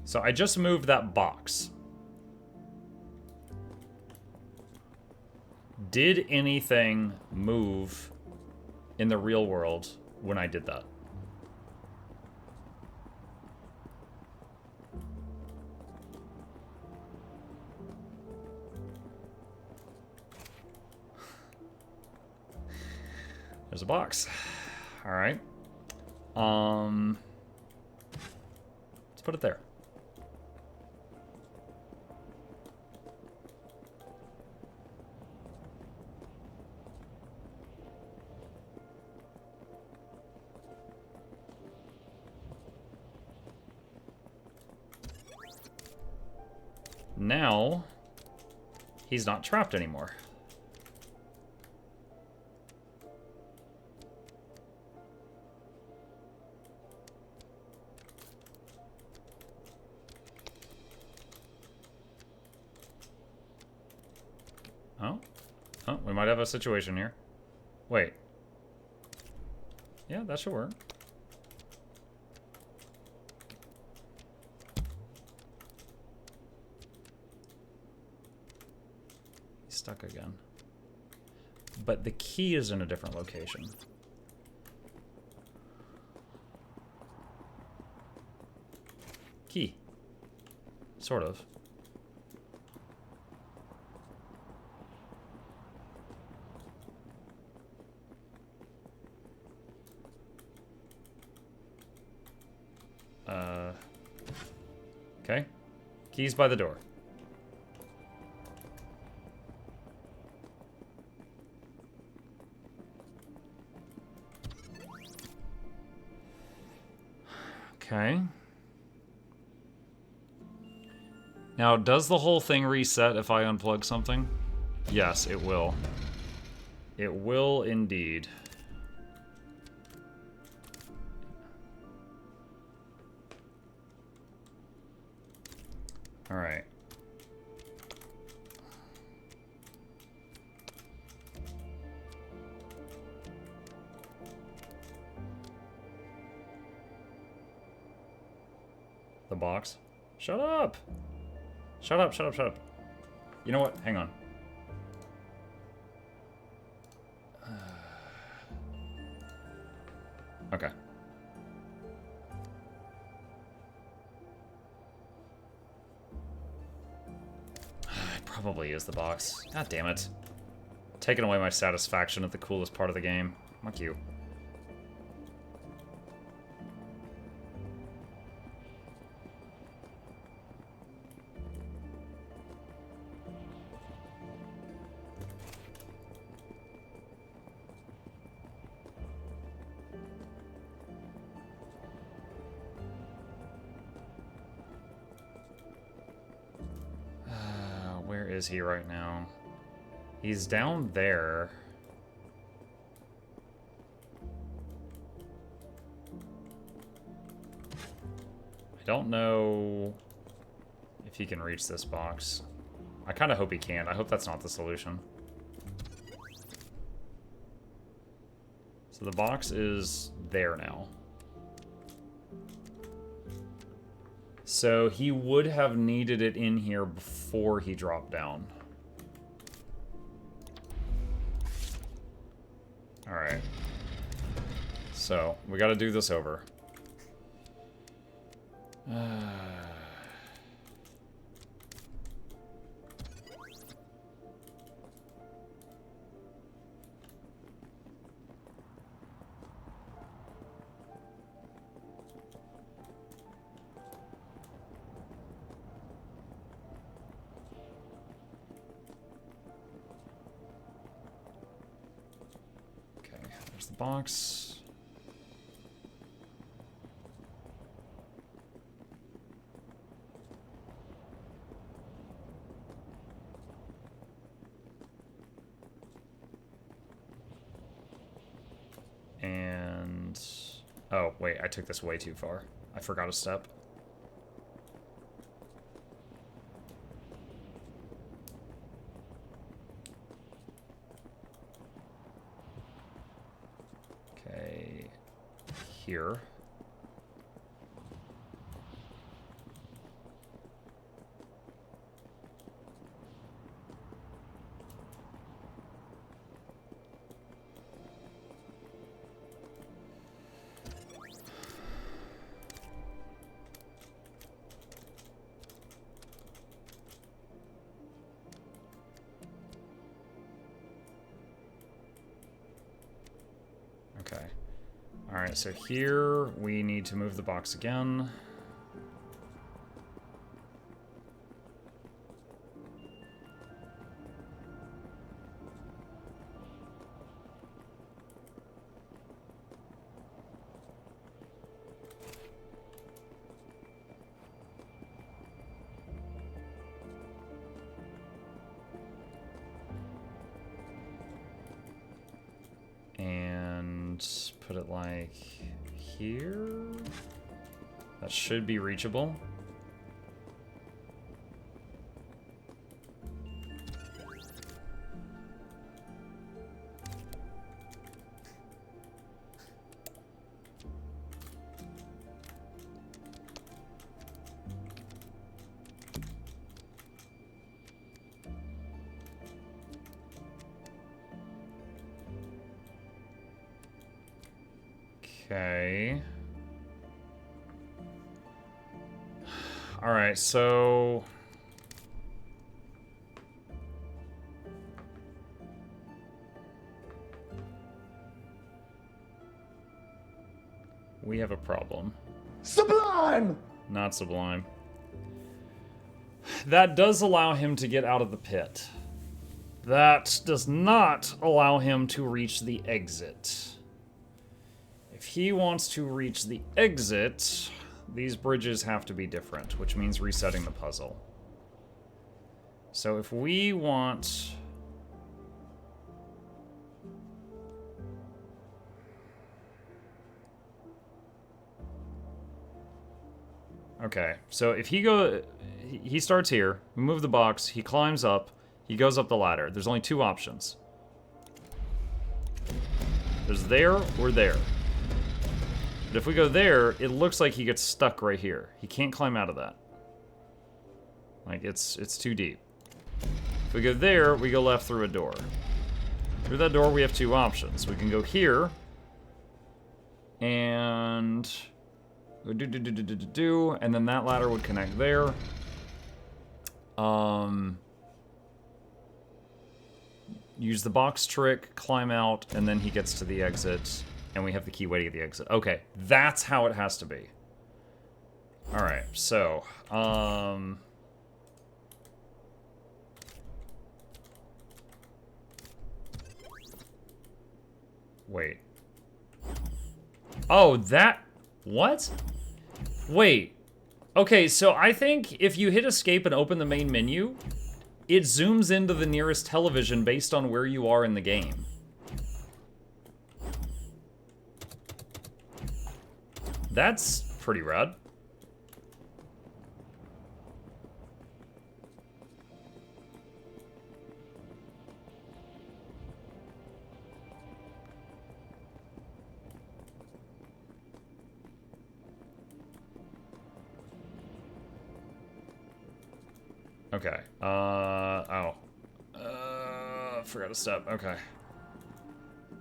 So I just moved that box. Did anything move in the real world when I did that? There's a box. All right. Let's put it there. Now, he's not trapped anymore. Oh. Oh, we might have a situation here. Wait. Yeah, that should work. He's stuck again. But the key is in a different location. Key. Sort of. Okay. Key's by the door. Okay. Now, does the whole thing reset if I unplug something? Yes, it will. It will indeed. All right. The box. Shut up! Shut up, shut up, shut up. You know what? Hang on. Okay. It probably is the box. God damn it. Taking away my satisfaction at the coolest part of the game. Fuck you. Where is he right now? He's down there. I don't know if he can reach this box. I kind of hope he can. I hope that's not the solution. So the box is there now. So he would have needed it in here before he dropped down. Alright. So, we gotta do this over. There's the box. And... oh, wait, I took this way too far. I forgot a step. Here. Alright, so here we need to move the box again. And put it like here. That should be reachable. Okay. All right, so we have a problem. Sublime! Not sublime. That does allow him to get out of the pit. That does not allow him to reach the exit. If he wants to reach the exit, these bridges have to be different, which means resetting the puzzle. So if we want... Okay, so if he starts here, we move the box, he climbs up, he goes up the ladder. There's only two options. There's there or there. But if we go there, it looks like he gets stuck right here. He can't climb out of that. Like, it's too deep. If we go there, we go left through a door. Through that door, we have two options. We can go here, and and then that ladder would connect there. Use the box trick, climb out, and then he gets to the exit. And we have the key waiting at the exit. Okay, that's how it has to be. Alright, so, wait. Oh, that... What? Wait. Okay, so I think if you hit escape and open the main menu, it zooms into the nearest television based on where you are in the game. That's pretty rad. Okay. Forgot a step. Okay.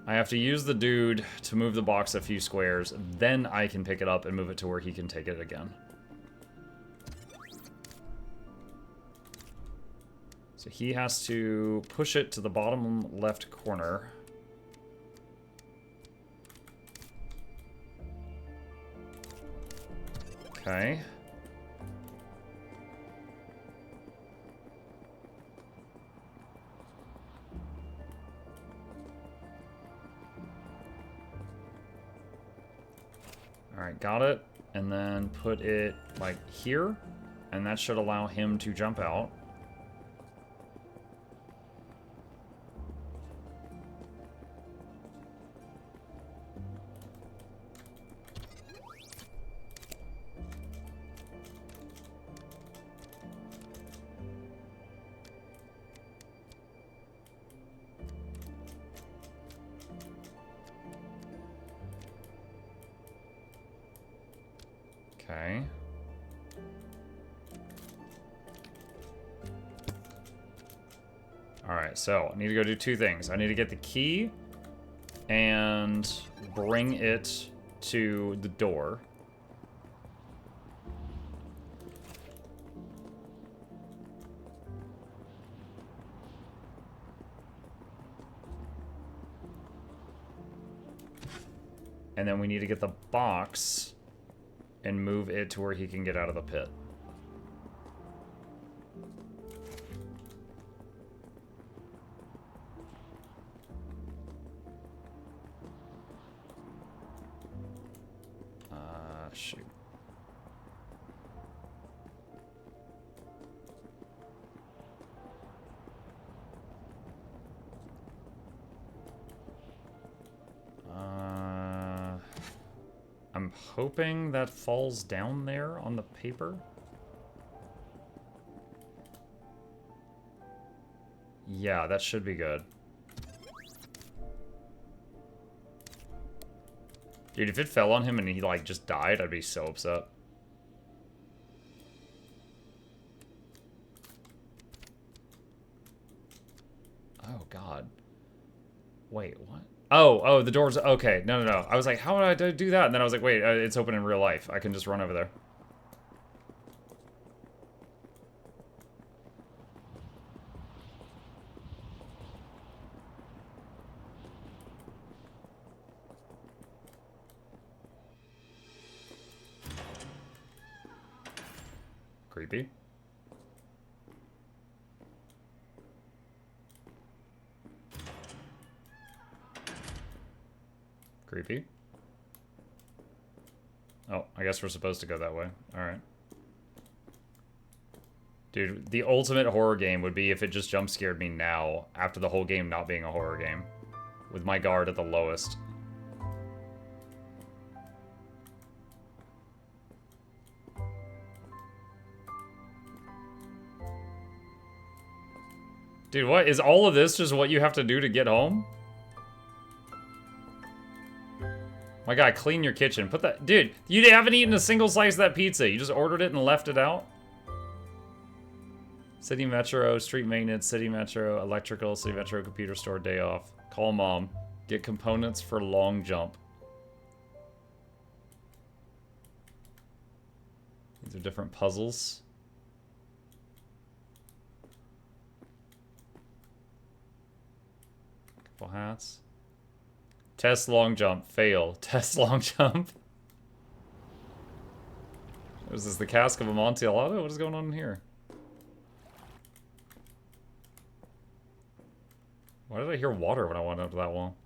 I have to use the dude to move the box a few squares, then I can pick it up and move it to where he can take it again. So he has to push it to the bottom left corner. Okay. Alright, got it. And then put it, like, here. And that should allow him to jump out. Okay. Alright, so I need to go do two things. I need to get the key and bring it to the door. And then we need to get the box and move it to where he can get out of the pit. Shoot. I'm hoping that falls down there on the paper. Yeah, that should be good. Dude, if it fell on him and he, like, just died, I'd be so upset. Oh, God. Wait, what? Oh, the door's... Okay, no. I was like, how would I do that? And then I was like, wait, it's open in real life. I can just run over there. Creepy. Creepy. Oh, I guess we're supposed to go that way. Alright. Dude, the ultimate horror game would be if it just jump scared me now, after the whole game not being a horror game. With my guard at the lowest. Dude, what? Is all of this just what you have to do to get home? My guy, clean your kitchen. Put that... Dude, you haven't eaten a single slice of that pizza. You just ordered it and left it out? City Metro, street maintenance, City Metro, electrical, City Metro, computer store, day off. Call mom. Get components for long jump. These are different puzzles. Couple hats. Test long jump. Fail. Test long jump. What is this, the cask of Amontillado? What is going on in here? Why did I hear water when I went up to that wall?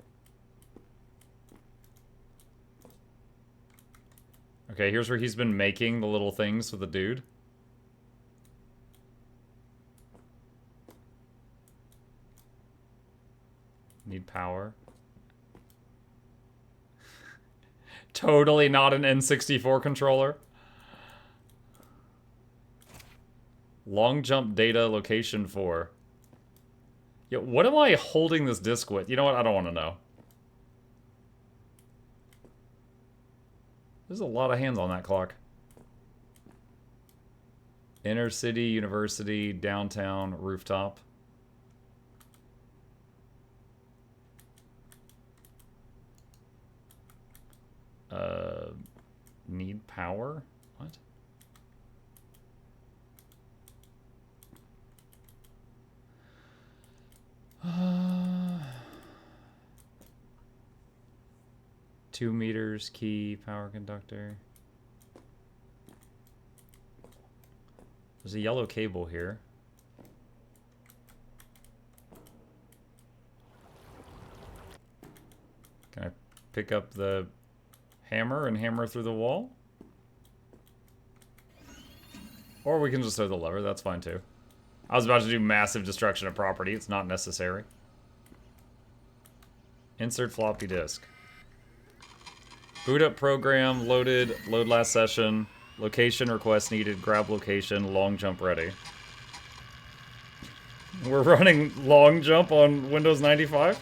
Okay, here's where he's been making the little things with the dude. Need power. Totally not an N64 controller. Long jump data location 4. Yo, what am I holding this disc with? You know what? I don't want to know. There's a lot of hands on that clock. Inner city, university, downtown, rooftop. Need power? What? Uh, 2 meters, key, power conductor. There's a yellow cable here. Can I pick up the hammer and hammer through the wall? Or we can just throw the lever, that's fine too. I was about to do massive destruction of property, it's not necessary. Insert floppy disk. Boot up program, loaded, load last session, location request needed, grab location, long jump ready. We're running long jump on Windows 95?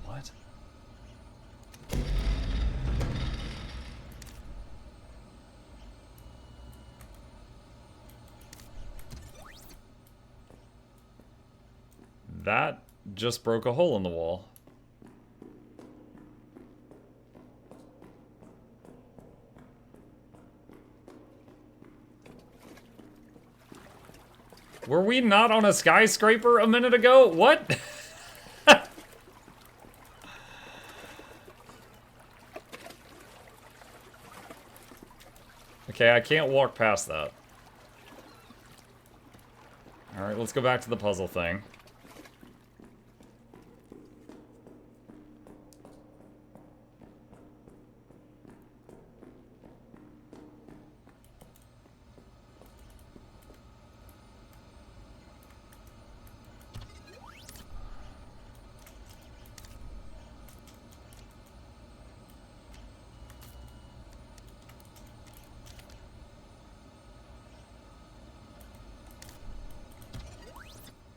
What? That just broke a hole in the wall. Were we not on a skyscraper a minute ago? What? Okay, I can't walk past that. Alright, let's go back to the puzzle thing.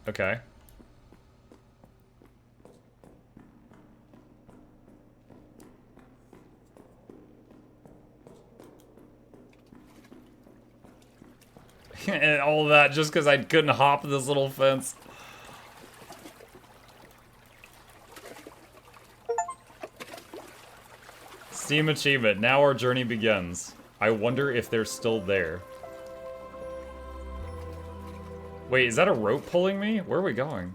Okay. And all that just because I couldn't hop this little fence. Steam achievement. Now our journey begins. I wonder if they're still there. Wait, is that a rope pulling me? Where are we going?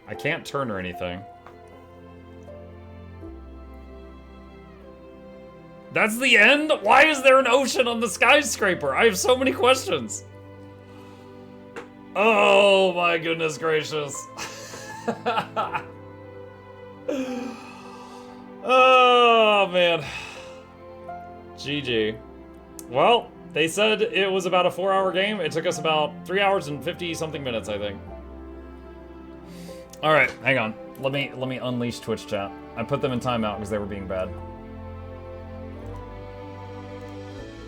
I can't turn or anything. That's the end? Why is there an ocean on the skyscraper? I have so many questions. Oh my goodness gracious. Oh man. GG. Well, they said it was about a 4-hour game. It took us about 3 hours and 50-something minutes, I think. All right, hang on. Let me unleash Twitch chat. I put them in timeout because they were being bad.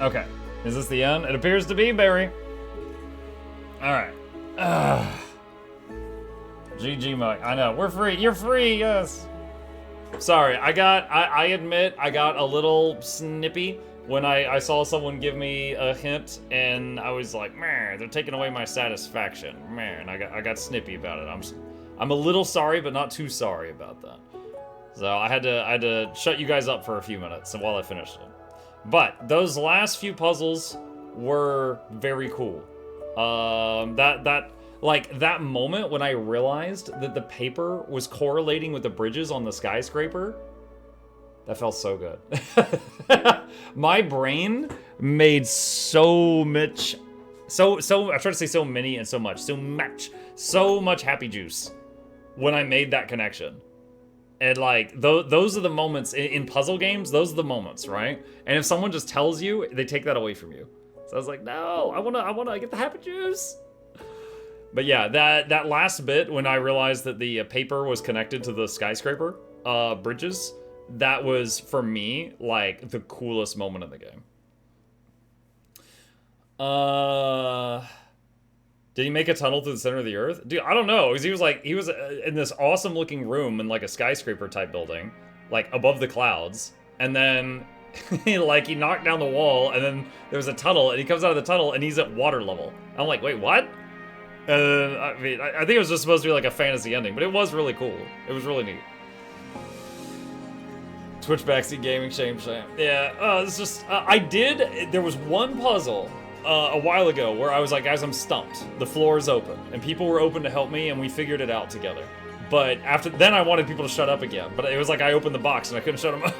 Okay, is this the end? It appears to be, Barry. All right. GG, Mike. I know we're free. You're free. Yes. Sorry, I admit I got a little snippy when I saw someone give me a hint, and I was like, man, they're taking away my satisfaction. Man, I got snippy about it. I'm a little sorry, but not too sorry about that. So I had to shut you guys up for a few minutes while I finished it. But those last few puzzles were very cool. That moment when I realized that the paper was correlating with the bridges on the skyscraper, that felt so good. My brain made so much, I tried to say so many and so much happy juice when I made that connection. And like, those are the moments in puzzle games, those are the moments, right? And if someone just tells you, they take that away from you. So I was like, no, I wanna get the happy juice. But yeah, that last bit when I realized that the paper was connected to the skyscraper bridges, that was, for me, like, the coolest moment in the game. Did he make a tunnel through the center of the earth? Dude, I don't know, because he was in this awesome looking room in like a skyscraper type building, like above the clouds, and then he knocked down the wall, and then there was a tunnel, and he comes out of the tunnel, and he's at water level. I'm like, wait, what? I mean, I think it was just supposed to be like a fantasy ending, but it was really cool. It was really neat. Twitch backseat gaming, shame. Yeah, it's just, there was one puzzle a while ago where I was like, guys, I'm stumped. The floor is open, and people were open to help me, and we figured it out together. But then I wanted people to shut up again, but it was like I opened the box and I couldn't shut them up.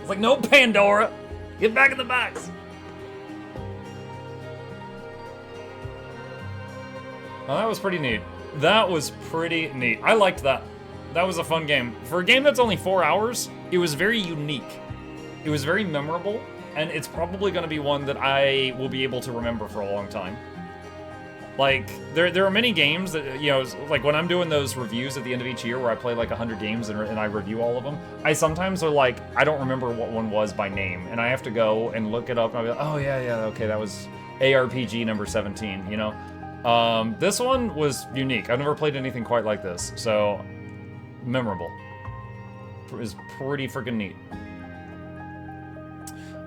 It's like, no, Pandora, get back in the box. Oh, that was pretty neat. That was pretty neat. I liked that. That was a fun game. For a game that's only 4 hours, it was very unique. It was very memorable, and it's probably going to be one that I will be able to remember for a long time. Like, there are many games that, you know, like when I'm doing those reviews at the end of each year where I play like 100 games and I review all of them, I sometimes are like, I don't remember what one was by name, and I have to go and look it up, and I'll be like, oh yeah, okay, that was ARPG number 17, you know? This one was unique. I've never played anything quite like this, so memorable. It was pretty freaking neat.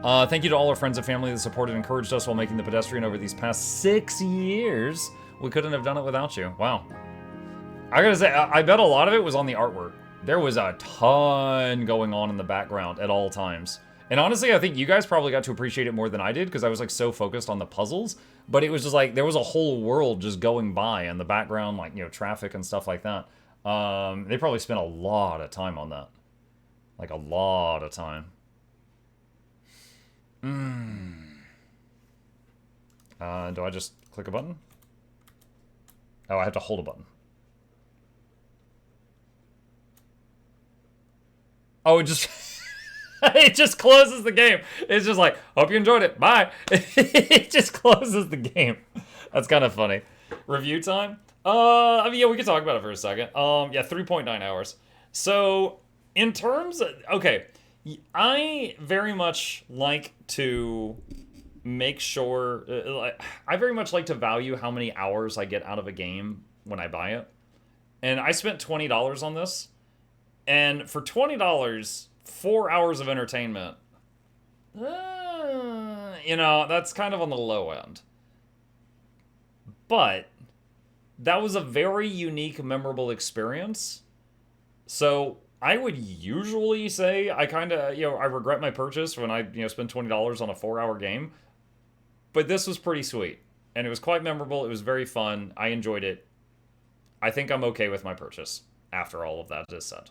Thank you to all our friends and family that supported and encouraged us while making the Pedestrian over these past 6 years. We couldn't have done it without you. Wow. I gotta say, I bet a lot of it was on the artwork. There was a ton going on in the background at all times. And honestly, I think you guys probably got to appreciate it more than I did because I was like so focused on the puzzles. But it was just like, there was a whole world just going by in the background, like, you know, traffic and stuff like that. They probably spent a lot of time on that. Like a lot of time. Do I just click a button? Oh, I have to hold a button. Oh, it just... it just closes the game. It's just like, hope you enjoyed it. Bye. It just closes the game. That's kind of funny. Review time? I mean, yeah, we could talk about it for a second. Yeah, 3.9 hours. So, in terms of... Okay, I very much like to make sure... I very much like to value how many hours I get out of a game when I buy it. And I spent $20 on this. And for $20, 4 hours of entertainment, you know, that's kind of on the low end. But that was a very unique, memorable experience. So I would usually say I kind of, you know, I regret my purchase when I, you know, spend $20 on a 4-hour game. But this was pretty sweet. And it was quite memorable. It was very fun. I enjoyed it. I think I'm okay with my purchase after all of that is said.